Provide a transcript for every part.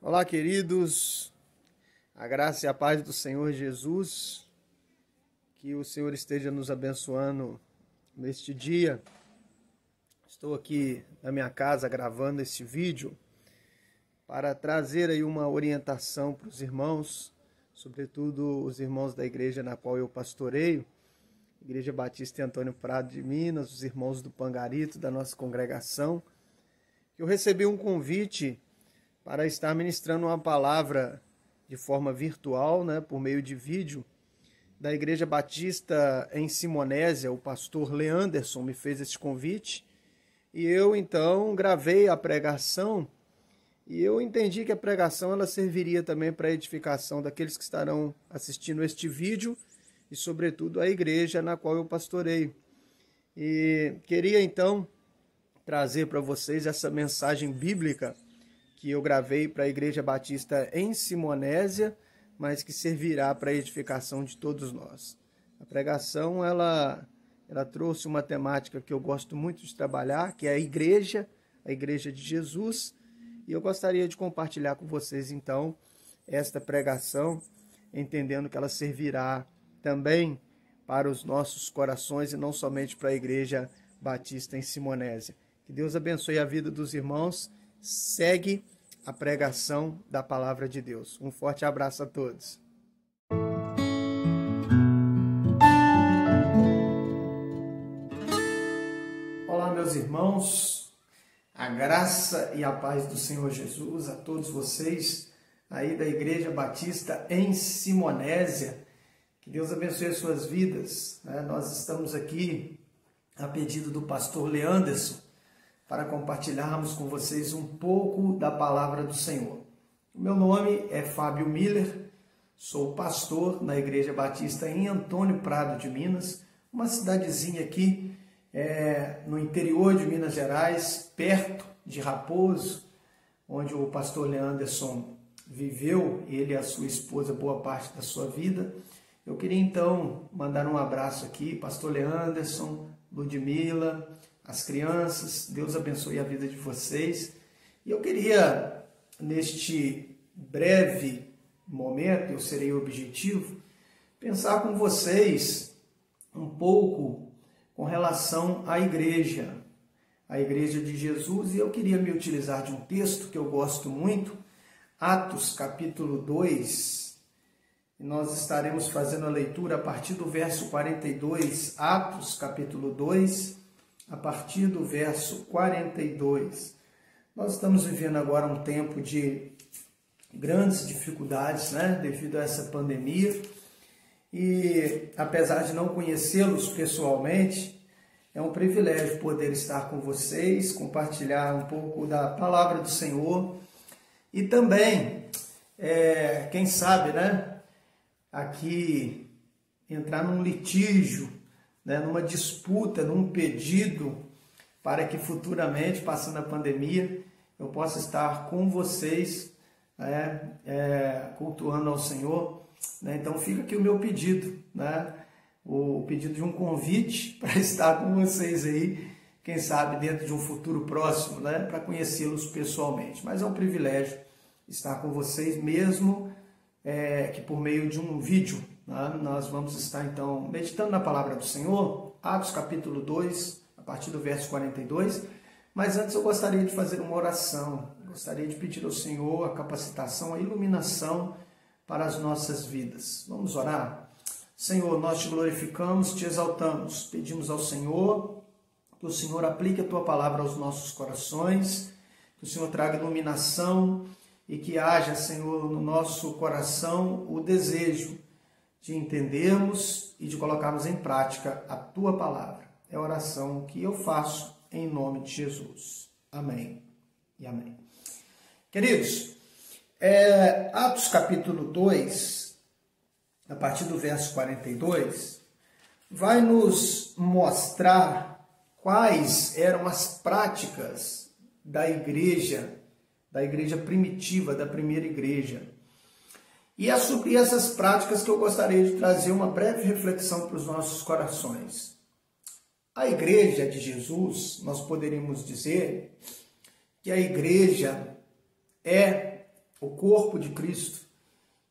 Olá, queridos, a graça e a paz do Senhor Jesus, que o Senhor esteja nos abençoando neste dia. Estou aqui na minha casa gravando este vídeo para trazer aí uma orientação para os irmãos, sobretudo os irmãos da igreja na qual eu pastoreio, Igreja Batista Antônio Prado de Minas, os irmãos do Pangarito, da nossa congregação. Eu recebi um convite para estar ministrando uma palavra de forma virtual, por meio de vídeo, da Igreja Batista em Simonésia. O pastor Leanderson me fez esse convite e eu então gravei a pregação e eu entendi que a pregação ela serviria também para a edificação daqueles que estarão assistindo este vídeo e sobretudo a igreja na qual eu pastoreio. E queria então trazer para vocês essa mensagem bíblica que eu gravei para a Igreja Batista em Simonésia, mas que servirá para a edificação de todos nós. A pregação, ela trouxe uma temática que eu gosto muito de trabalhar, que é a Igreja de Jesus, e eu gostaria de compartilhar com vocês, então, esta pregação, entendendo que ela servirá também para os nossos corações e não somente para a Igreja Batista em Simonésia. Que Deus abençoe a vida dos irmãos. Segue a pregação da palavra de Deus. Um forte abraço a todos. Olá, meus irmãos. A graça e a paz do Senhor Jesus a todos vocês aí da Igreja Batista em Simonésia. Que Deus abençoe as suas vidas. Nós estamos aqui a pedido do pastor Leanderson para compartilharmos com vocês um pouco da palavra do Senhor. O meu nome é Fábio Miller, sou pastor na Igreja Batista em Antônio Prado de Minas, uma cidadezinha aqui no interior de Minas Gerais, perto de Raposo, onde o pastor Leanderson viveu, ele e a sua esposa, boa parte da sua vida. Eu queria então mandar um abraço aqui, pastor Leanderson, Ludmila, as crianças, Deus abençoe a vida de vocês. E eu queria, neste breve momento, eu serei objetivo, pensar com vocês um pouco com relação à igreja de Jesus. E eu queria me utilizar de um texto que eu gosto muito, Atos capítulo 2, e nós estaremos fazendo a leitura a partir do verso 42, Atos capítulo 2, a partir do verso 42. Nós estamos vivendo agora um tempo de grandes dificuldades, devido a essa pandemia. E apesar de não conhecê-los pessoalmente, é um privilégio poder estar com vocês, compartilhar um pouco da palavra do Senhor. E também, quem sabe, aqui entrar num litígio, numa disputa, num pedido, para que futuramente, passando a pandemia, eu possa estar com vocês, cultuando ao Senhor. Então fica aqui o meu pedido, o pedido de um convite para estar com vocês aí, quem sabe dentro de um futuro próximo, para conhecê-los pessoalmente. Mas é um privilégio estar com vocês, mesmo que por meio de um vídeo. Nós vamos estar então meditando na palavra do Senhor, Atos capítulo 2, a partir do verso 42. Mas antes eu gostaria de fazer uma oração, gostaria de pedir ao Senhor a capacitação, a iluminação para as nossas vidas. Vamos orar? Senhor, nós te glorificamos, te exaltamos, pedimos ao Senhor que o Senhor aplique a tua palavra aos nossos corações, que o Senhor traga iluminação e que haja, Senhor, no nosso coração o desejo de entendermos e de colocarmos em prática a tua palavra. É a oração que eu faço em nome de Jesus. Amém e amém. Queridos, Atos capítulo 2, a partir do verso 42, vai nos mostrar quais eram as práticas da igreja primitiva, da primeira igreja. E é sobre essas práticas que eu gostaria de trazer uma breve reflexão para os nossos corações. A igreja de Jesus, nós poderíamos dizer que a igreja é o corpo de Cristo,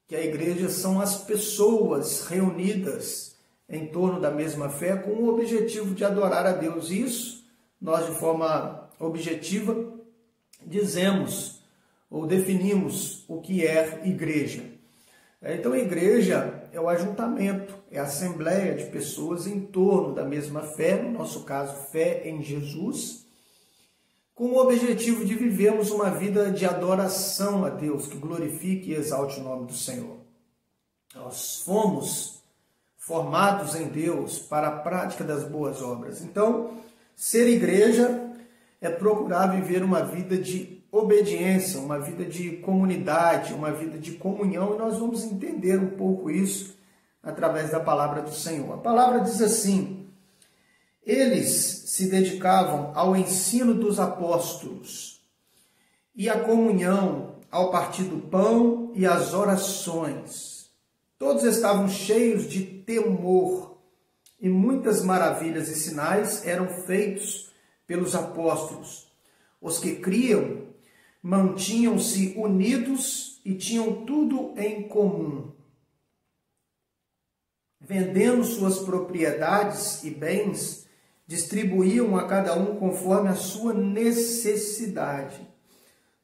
que a igreja são as pessoas reunidas em torno da mesma fé com o objetivo de adorar a Deus. Isso nós, de forma objetiva, dizemos ou definimos o que é igreja. Então, a igreja é o ajuntamento, é a assembleia de pessoas em torno da mesma fé, no nosso caso, fé em Jesus, com o objetivo de vivermos uma vida de adoração a Deus, que glorifique e exalte o nome do Senhor. Nós fomos formados em Deus para a prática das boas obras. Então, ser igreja é procurar viver uma vida de obediência, uma vida de comunidade, uma vida de comunhão, e nós vamos entender um pouco isso através da palavra do Senhor. A palavra diz assim: eles se dedicavam ao ensino dos apóstolos e à comunhão, ao partir do pão e às orações. Todos estavam cheios de temor, e muitas maravilhas e sinais eram feitos pelos apóstolos. Os que criam mantinham-se unidos e tinham tudo em comum. Vendendo suas propriedades e bens, distribuíam a cada um conforme a sua necessidade.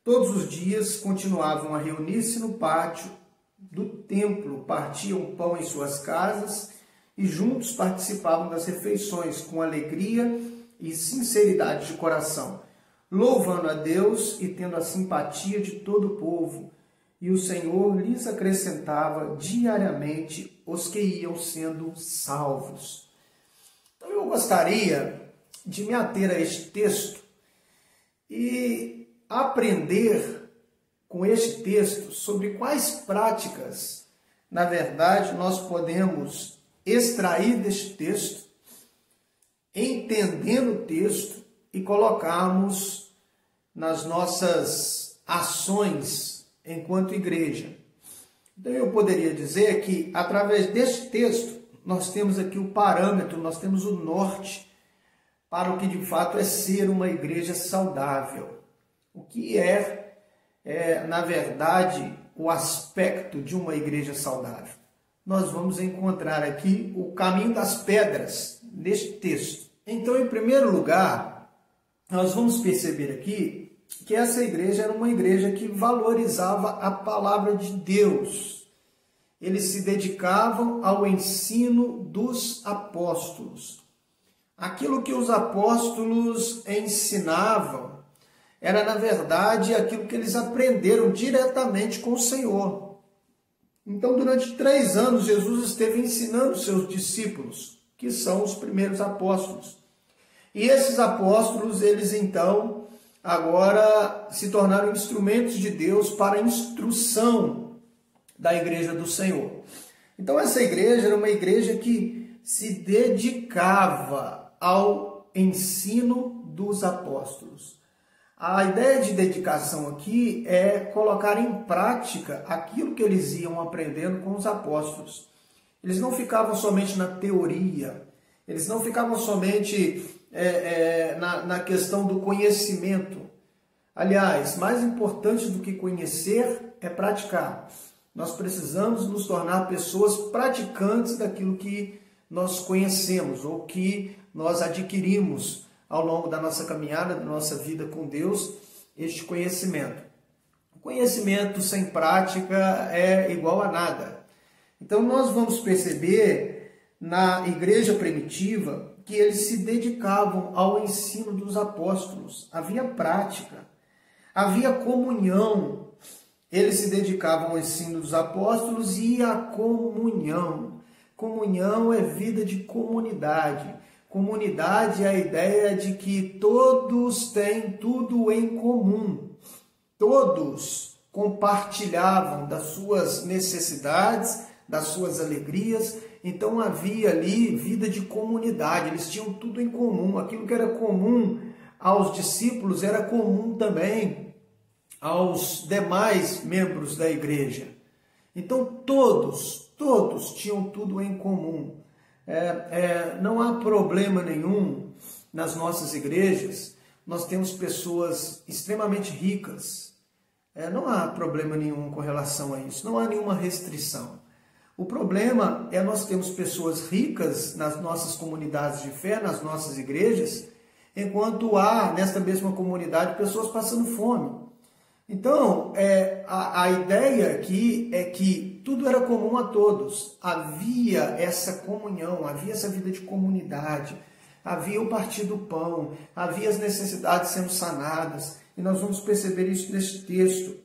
Todos os dias continuavam a reunir-se no pátio do templo, partiam pão em suas casas e juntos participavam das refeições com alegria e sinceridade de coração, louvando a Deus e tendo a simpatia de todo o povo. E o Senhor lhes acrescentava diariamente os que iam sendo salvos. Então eu gostaria de me ater a este texto e aprender com este texto sobre quais práticas, na verdade, nós podemos extrair deste texto, entendendo o texto, e colocarmos nas nossas ações enquanto igreja. Então eu poderia dizer que, através deste texto, nós temos aqui o parâmetro, nós temos o norte para o que de fato é ser uma igreja saudável. O que na verdade, o aspecto de uma igreja saudável. Nós vamos encontrar aqui o caminho das pedras neste texto. Então, em primeiro lugar, nós vamos perceber aqui que essa igreja era uma igreja que valorizava a palavra de Deus. Eles se dedicavam ao ensino dos apóstolos. Aquilo que os apóstolos ensinavam era, na verdade, aquilo que eles aprenderam diretamente com o Senhor. Então, durante 3 anos, Jesus esteve ensinando seus discípulos, que são os primeiros apóstolos. E esses apóstolos, eles então, agora se tornaram instrumentos de Deus para a instrução da igreja do Senhor. Então essa igreja era uma igreja que se dedicava ao ensino dos apóstolos. A ideia de dedicação aqui é colocar em prática aquilo que eles iam aprendendo com os apóstolos. Eles não ficavam somente na teoria, eles não ficavam somente na questão do conhecimento. Aliás, mais importante do que conhecer é praticar. Nós precisamos nos tornar pessoas praticantes daquilo que nós conhecemos ou que nós adquirimos ao longo da nossa caminhada, da nossa vida com Deus, este conhecimento. O conhecimento sem prática é igual a nada. Então nós vamos perceber na igreja primitiva que eles se dedicavam ao ensino dos apóstolos. Havia prática, havia comunhão. Eles se dedicavam ao ensino dos apóstolos e à comunhão. Comunhão é vida de comunidade. Comunidade é a ideia de que todos têm tudo em comum. Todos compartilhavam das suas necessidades, das suas alegrias. Então havia ali vida de comunidade, eles tinham tudo em comum. Aquilo que era comum aos discípulos era comum também aos demais membros da igreja. Então todos tinham tudo em comum. Não há problema nenhum nas nossas igrejas. Nós temos pessoas extremamente ricas, Não há problema nenhum com relação a isso, não há nenhuma restrição. O problema é nós temos pessoas ricas nas nossas comunidades de fé, nas nossas igrejas, enquanto há nesta mesma comunidade pessoas passando fome. Então, a ideia aqui é que tudo era comum a todos. Havia essa comunhão, havia essa vida de comunidade, havia o partir do pão, havia as necessidades sendo sanadas. E nós vamos perceber isso nesse texto.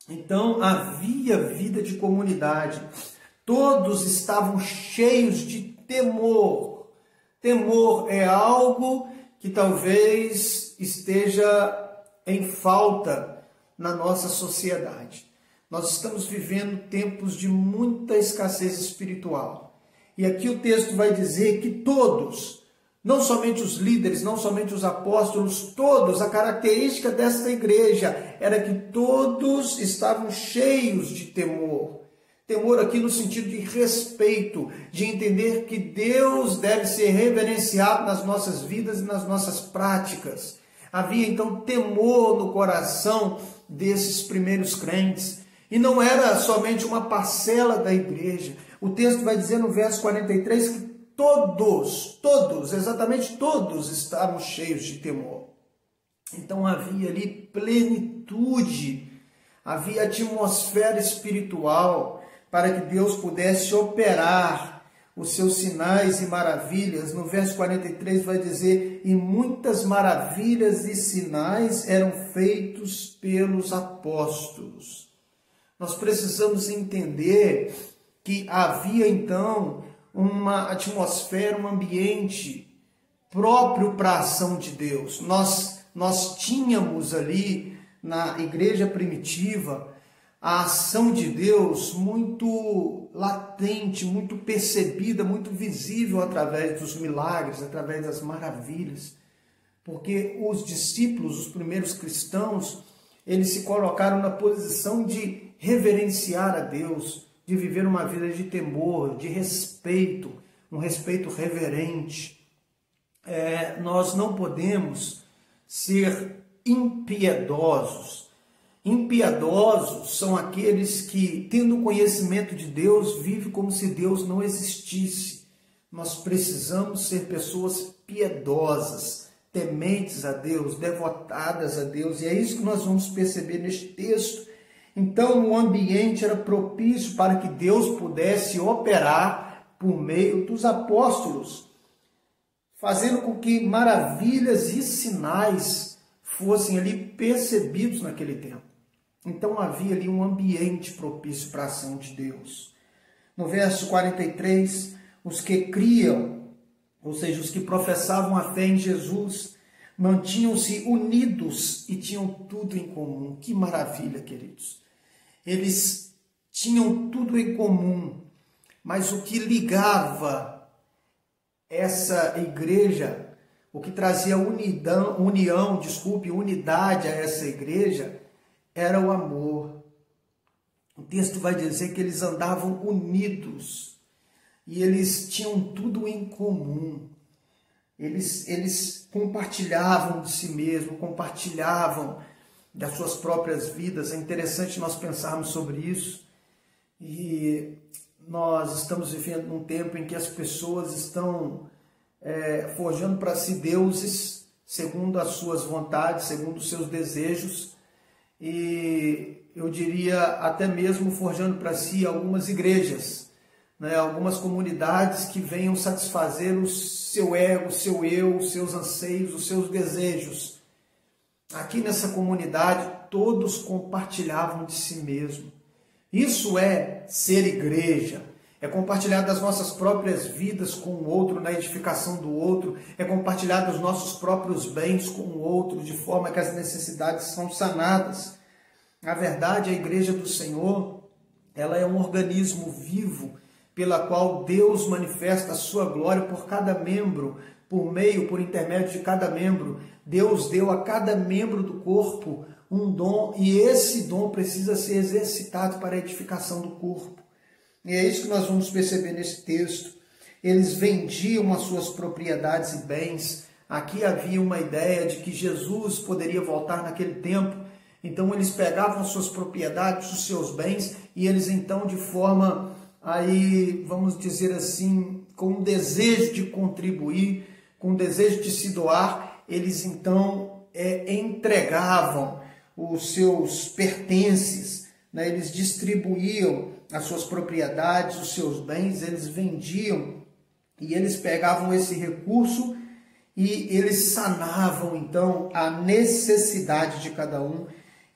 Então, havia vida de comunidade. Todos estavam cheios de temor. Temor é algo que talvez esteja em falta na nossa sociedade. Nós estamos vivendo tempos de muita escassez espiritual. E aqui o texto vai dizer que todos, não somente os líderes, não somente os apóstolos, todos, a característica desta igreja era que todos estavam cheios de temor. Temor aqui no sentido de respeito, de entender que Deus deve ser reverenciado nas nossas vidas e nas nossas práticas. Havia então temor no coração desses primeiros crentes. E não era somente uma parcela da igreja. O texto vai dizer no verso 43 que todos, exatamente todos estavam cheios de temor. Então havia ali plenitude, havia atmosfera espiritual para que Deus pudesse operar os seus sinais e maravilhas. No verso 43 vai dizer, e muitas maravilhas e sinais eram feitos pelos apóstolos. Nós precisamos entender que havia então uma atmosfera, um ambiente próprio para a ação de Deus. Nós tínhamos ali na igreja primitiva a ação de Deus muito latente, muito percebida, muito visível através dos milagres, através das maravilhas. Porque os discípulos, os primeiros cristãos, eles se colocaram na posição de reverenciar a Deus, de viver uma vida de temor, de respeito, um respeito reverente. Nós não podemos ser impiedosos. Impiedosos são aqueles que, tendo conhecimento de Deus, vivem como se Deus não existisse. Nós precisamos ser pessoas piedosas, tementes a Deus, devotadas a Deus. E é isso que nós vamos perceber neste texto. Então, o ambiente era propício para que Deus pudesse operar por meio dos apóstolos, fazendo com que maravilhas e sinais fossem ali percebidos naquele tempo. Então, havia ali um ambiente propício para a ação de Deus. No verso 43, os que criam, ou seja, os que professavam a fé em Jesus, mantinham-se unidos e tinham tudo em comum. Que maravilha, queridos! Eles tinham tudo em comum, mas o que ligava essa igreja, o que trazia unidade a essa igreja, era o amor. O texto vai dizer que eles andavam unidos e eles tinham tudo em comum. Eles compartilhavam de si mesmos, compartilhavam das suas próprias vidas. É interessante nós pensarmos sobre isso. E nós estamos vivendo num tempo em que as pessoas estão forjando para si deuses segundo as suas vontades, segundo os seus desejos. E eu diria até mesmo forjando para si algumas igrejas, algumas comunidades que venham satisfazer o seu ego, o seu eu, os seus anseios, os seus desejos. Aqui nessa comunidade, todos compartilhavam de si mesmo. Isso é ser igreja, é compartilhar das nossas próprias vidas com o outro, na edificação do outro, é compartilhar dos nossos próprios bens com o outro, de forma que as necessidades são sanadas. Na verdade, a igreja do Senhor, ela é um organismo vivo, pela qual Deus manifesta a sua glória por cada membro, por intermédio de cada membro. Deus deu a cada membro do corpo um dom, e esse dom precisa ser exercitado para a edificação do corpo. E é isso que nós vamos perceber nesse texto. Eles vendiam as suas propriedades e bens. Aqui havia uma ideia de que Jesus poderia voltar naquele tempo, Então eles pegavam suas propriedades, os seus bens, e eles então de forma, aí vamos dizer assim, com um desejo de contribuir, com um desejo de se doar, eles então entregavam os seus pertences, né? Eles distribuíam as suas propriedades, os seus bens, eles vendiam e eles pegavam esse recurso e eles sanavam então a necessidade de cada um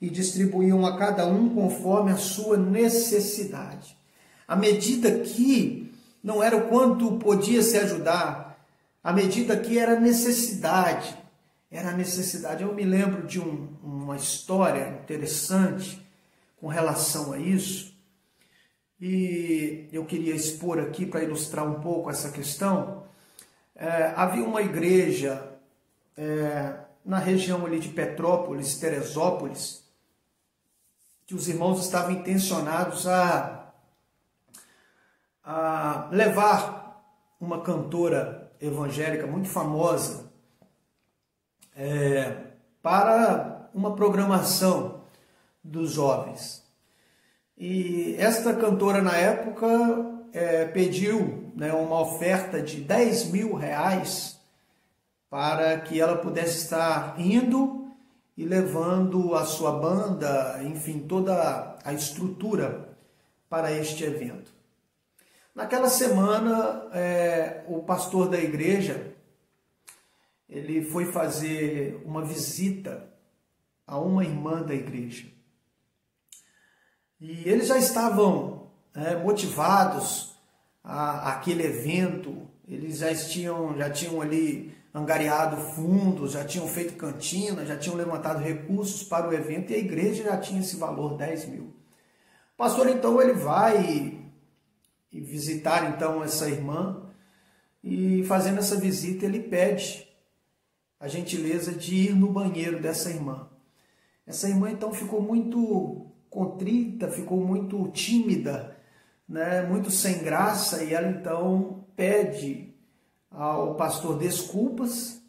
e distribuíam a cada um conforme a sua necessidade. A medida que não era o quanto podia se ajudar, a medida que era a necessidade. Era a necessidade. Eu me lembro de uma história interessante com relação a isso, e eu queria expor aqui para ilustrar um pouco essa questão. Havia uma igreja na região ali de Petrópolis, Teresópolis, que os irmãos estavam intencionados a levar uma cantora evangélica muito famosa para uma programação dos jovens. E esta cantora na época pediu, né, uma oferta de 10 mil reais para que ela pudesse estar indo e levando a sua banda, enfim, toda a estrutura para este evento. Naquela semana, o pastor da igreja, ele foi fazer uma visita a uma irmã da igreja. E eles já estavam motivados àquele evento, eles já tinham ali angariado fundos, já tinham feito cantina, já tinham levantado recursos para o evento e a igreja já tinha esse valor, 10 mil. O pastor então ele vai e visitar então essa irmã e fazendo essa visita ele pede a gentileza de ir no banheiro dessa irmã. Essa irmã então ficou muito contrita, ficou muito tímida, né, muito sem graça, e ela então pede ao pastor desculpas,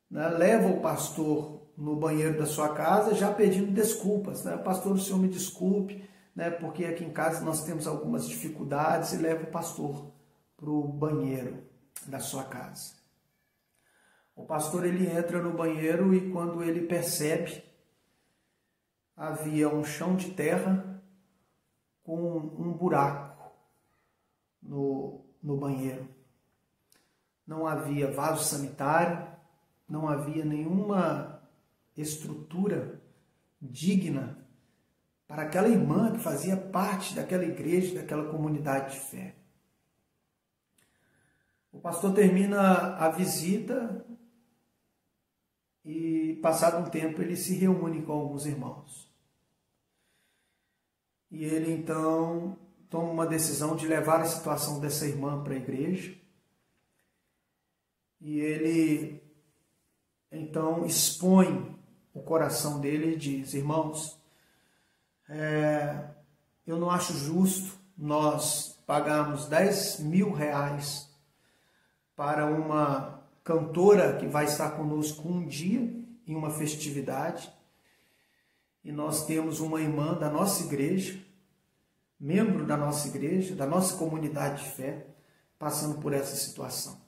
né, leva o pastor no banheiro da sua casa já pedindo desculpas, né, pastor, o senhor me desculpe, né, porque aqui em casa nós temos algumas dificuldades, e leva o pastor para o banheiro da sua casa. O pastor ele entra no banheiro e quando ele percebe, havia um chão de terra com um buraco no banheiro. Não havia vaso sanitário, não havia nenhuma estrutura digna para aquela irmã que fazia parte daquela igreja, daquela comunidade de fé. O pastor termina a visita e, passado um tempo, ele se reúne com alguns irmãos. E ele, então, toma uma decisão de levar a situação dessa irmã para a igreja. E ele, então, expõe o coração dele e diz: irmãos, eu não acho justo nós pagarmos 10 mil reais para uma cantora que vai estar conosco um dia em uma festividade, e nós temos uma irmã da nossa igreja, membro da nossa igreja, da nossa comunidade de fé, passando por essa situação.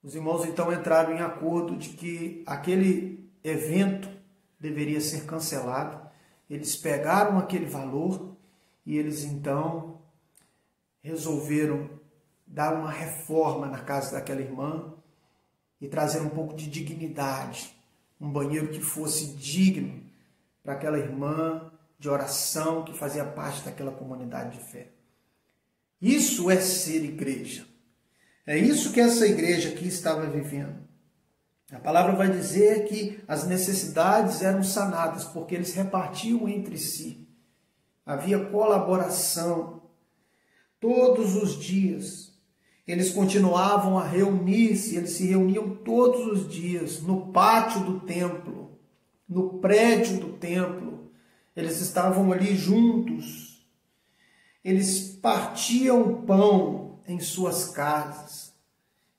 Os irmãos então entraram em acordo de que aquele evento deveria ser cancelado. Eles pegaram aquele valor e eles então resolveram dar uma reforma na casa daquela irmã e trazer um pouco de dignidade, um banheiro que fosse digno para aquela irmã de oração que fazia parte daquela comunidade de fé. Isso é ser igreja. É isso que essa igreja aqui estava vivendo. A palavra vai dizer que as necessidades eram sanadas porque eles repartiam entre si. Havia colaboração todos os dias. Eles continuavam a reunir-se, eles se reuniam todos os dias no pátio do templo, no prédio do templo. Eles estavam ali juntos. Eles partiam o pão em suas casas.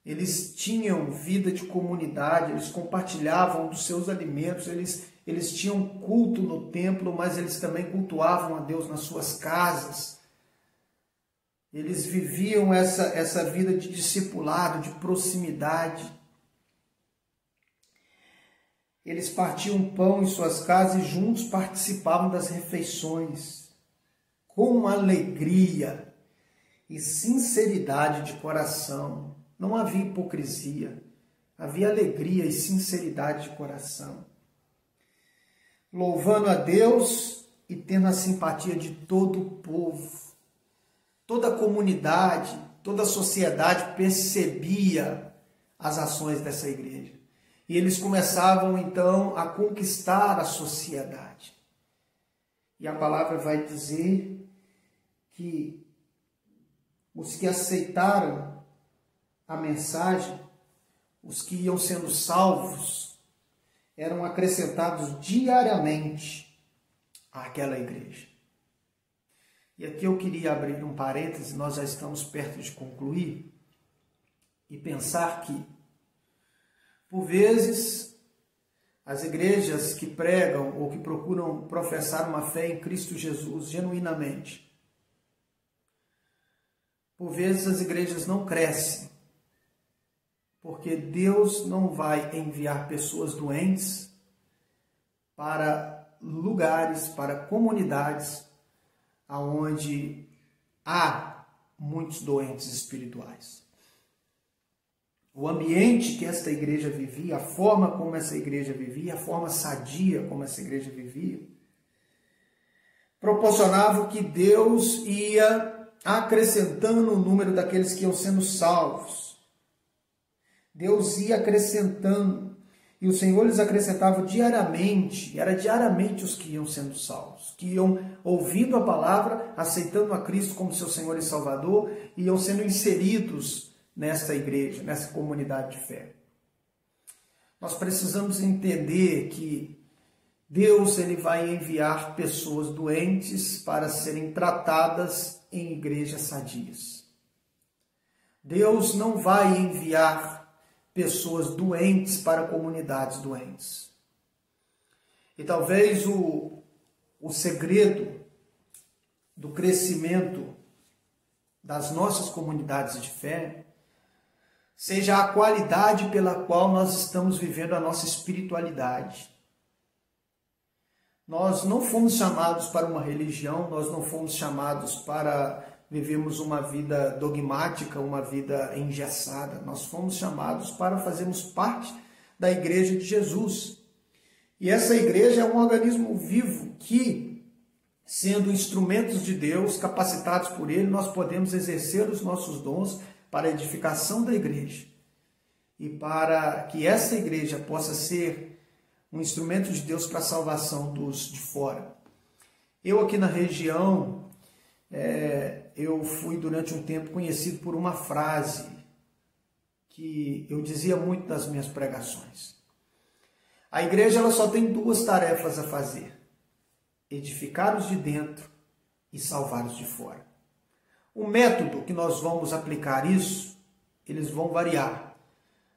Eles tinham vida de comunidade, eles compartilhavam dos seus alimentos, eles eles tinham culto no templo, mas eles também cultuavam a Deus nas suas casas. Eles viviam essa vida de discipulado, de proximidade. Eles partiam pão em suas casas e juntos participavam das refeições, com alegria e sinceridade de coração. Não havia hipocrisia, havia alegria e sinceridade de coração. Louvando a Deus e tendo a simpatia de todo o povo. Toda a comunidade, toda a sociedade percebia as ações dessa igreja. E eles começavam, então, a conquistar a sociedade. E a palavra vai dizer que os que aceitaram a mensagem, os que iam sendo salvos, eram acrescentados diariamente àquela igreja. E aqui eu queria abrir um parêntese, nós já estamos perto de concluir, e pensar que, por vezes, as igrejas que pregam ou que procuram professar uma fé em Cristo Jesus genuinamente, por vezes as igrejas não crescem, porque Deus não vai enviar pessoas doentes para lugares, para comunidades aonde há muitos doentes espirituais. O ambiente que esta igreja vivia, a forma como essa igreja vivia, a forma sadia como essa igreja vivia, proporcionava que Deus ia acrescentando o número daqueles que iam sendo salvos. Deus ia acrescentando, e o Senhor lhes acrescentava diariamente, era diariamente os que iam sendo salvos, que iam ouvindo a palavra, aceitando a Cristo como seu Senhor e Salvador, e iam sendo inseridos nesta igreja, nessa comunidade de fé. Nós precisamos entender que Deus ele vai enviar pessoas doentes para serem tratadas em igrejas sadias. Deus não vai enviar pessoas doentes para comunidades doentes. E talvez o segredo do crescimento das nossas comunidades de fé seja a qualidade pela qual nós estamos vivendo a nossa espiritualidade. Nós não fomos chamados para uma religião, nós não fomos chamados para vivermos uma vida dogmática, uma vida engessada. Nós fomos chamados para fazermos parte da igreja de Jesus. E essa igreja é um organismo vivo que, sendo instrumentos de Deus, capacitados por Ele, nós podemos exercer os nossos dons para a edificação da igreja. E para que essa igreja possa ser um instrumento de Deus para a salvação dos de fora. Eu aqui na região, eu fui durante um tempo conhecido por uma frase que eu dizia muito nas minhas pregações. A igreja ela só tem duas tarefas a fazer: edificar os de dentro e salvar os de fora. O método que nós vamos aplicar isso, eles vão variar.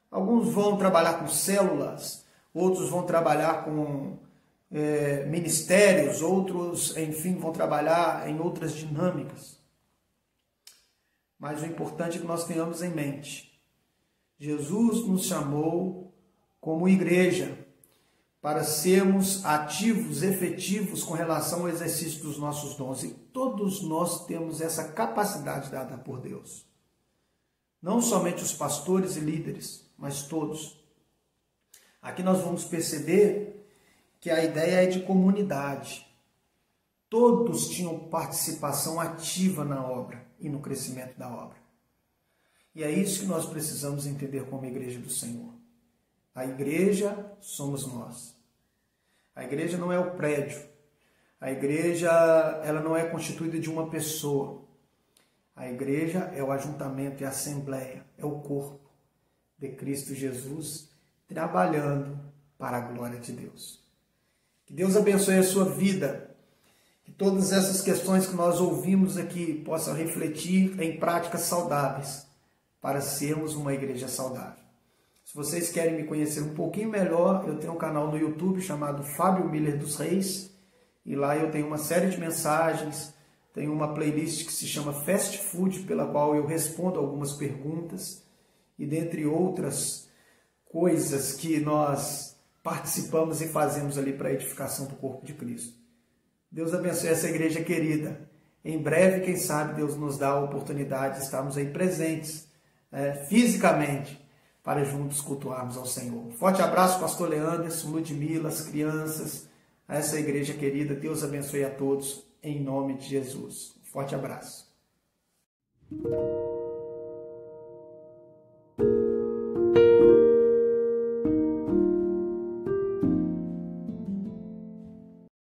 Alguns vão trabalhar com células, outros vão trabalhar com ministérios, outros, enfim, vão trabalhar em outras dinâmicas. Mas o importante é que nós tenhamos em mente: Jesus nos chamou como igreja para sermos ativos, efetivos com relação ao exercício dos nossos dons. E todos nós temos essa capacidade dada por Deus. Não somente os pastores e líderes, mas todos. Aqui nós vamos perceber que a ideia é de comunidade. Todos tinham participação ativa na obra e no crescimento da obra. E é isso que nós precisamos entender como igreja do Senhor. A igreja somos nós. A igreja não é o prédio. A igreja ela não é constituída de uma pessoa. A igreja é o ajuntamento, é a assembleia, é o corpo de Cristo Jesus trabalhando para a glória de Deus. Que Deus abençoe a sua vida. Que todas essas questões que nós ouvimos aqui possam refletir em práticas saudáveis para sermos uma igreja saudável. Se vocês querem me conhecer um pouquinho melhor, eu tenho um canal no YouTube chamado Fábio Miller dos Reis, e lá eu tenho uma série de mensagens, tenho uma playlist que se chama Fast Food, pela qual eu respondo algumas perguntas, e dentre outras coisas que nós participamos e fazemos ali para a edificação do corpo de Cristo. Deus abençoe essa igreja querida. Em breve, quem sabe, Deus nos dá a oportunidade de estarmos aí presentes, fisicamente, para juntos cultuarmos ao Senhor. Forte abraço, pastor Leanderson, Ludmila, as crianças, a essa igreja querida. Deus abençoe a todos, em nome de Jesus. Forte abraço.